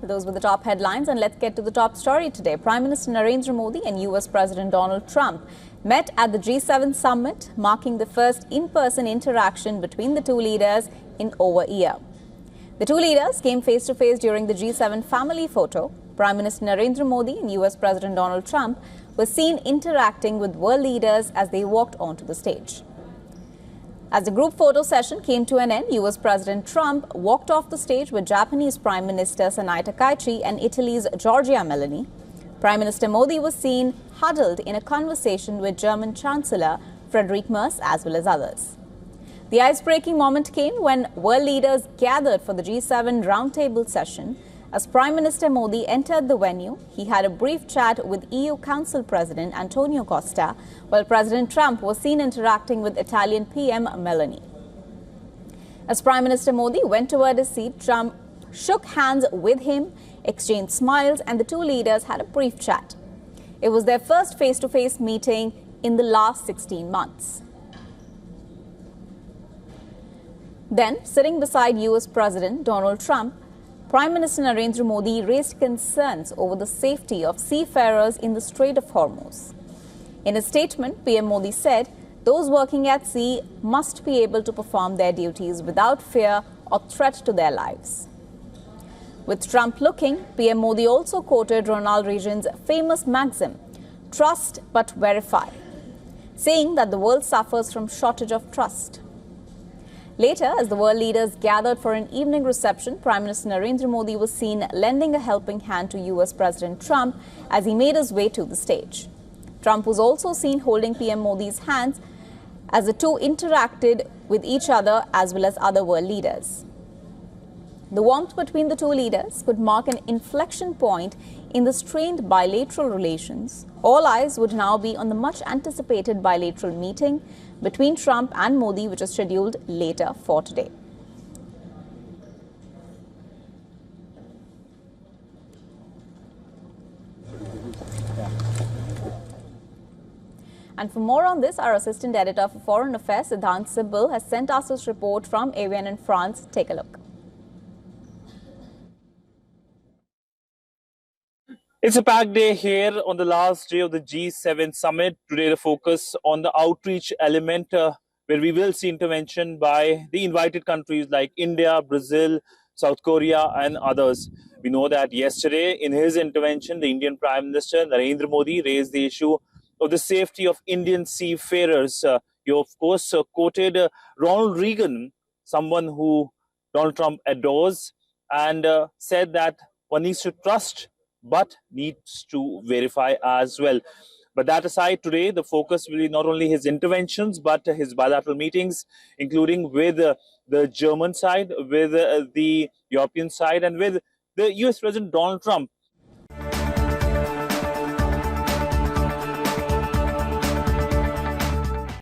Those were the top headlines, and let's get to the top story today. Prime Minister Narendra Modi and US President Donald Trump met at the G7 summit, marking the first in-person interaction between the two leaders in over a year. The two leaders came face-to-face during the G7 family photo. Prime Minister Narendra Modi and US President Donald Trump were seen interacting with world leaders as they walked onto the stage. As the group photo session came to an end, US President Trump walked off the stage with Japanese Prime Minister Sanae Takaichi and Italy's Giorgia Meloni. Prime Minister Modi was seen huddled in a conversation with German Chancellor Friedrich Merz as well as others. The ice-breaking moment came when world leaders gathered for the G7 roundtable session. As Prime Minister Modi entered the venue, he had a brief chat with EU Council President Antonio Costa, while President Trump was seen interacting with Italian PM Meloni. As Prime Minister Modi went toward his seat, Trump shook hands with him, exchanged smiles, and the two leaders had a brief chat. It was their first face-to-face meeting in the last 16 months. Then, sitting beside US President Donald Trump, Prime Minister Narendra Modi raised concerns over the safety of seafarers in the Strait of Hormuz. In a statement, PM Modi said, those working at sea must be able to perform their duties without fear or threat to their lives. With Trump looking, PM Modi also quoted Ronald Reagan's famous maxim, trust but verify, saying that the world suffers from shortage of trust. Later, as the world leaders gathered for an evening reception, Prime Minister Narendra Modi was seen lending a helping hand to US President Trump as he made his way to the stage. Trump was also seen holding PM Modi's hands as the two interacted with each other as well as other world leaders. The warmth between the two leaders could mark an inflection point in the strained bilateral relations. All eyes would now be on the much-anticipated bilateral meeting between Trump and Modi, which is scheduled later for today. And for more on this, our Assistant Editor for Foreign Affairs, Siddhant Sibal, has sent us this report from Evian in France. Take a look. It's a packed day here on the last day of the G7 summit. Today, the focus on the outreach element, where we will see intervention by the invited countries like India, Brazil, South Korea, and others. We know that yesterday, in his intervention, the Indian Prime Minister Narendra Modi raised the issue of the safety of Indian seafarers. You, of course, quoted Ronald Reagan, someone who Donald Trump adores, and said that one needs to trust but needs to verify as well. But that aside, today, the focus will be not only his interventions, but his bilateral meetings, including with the German side, with the European side, and with the US President Donald Trump.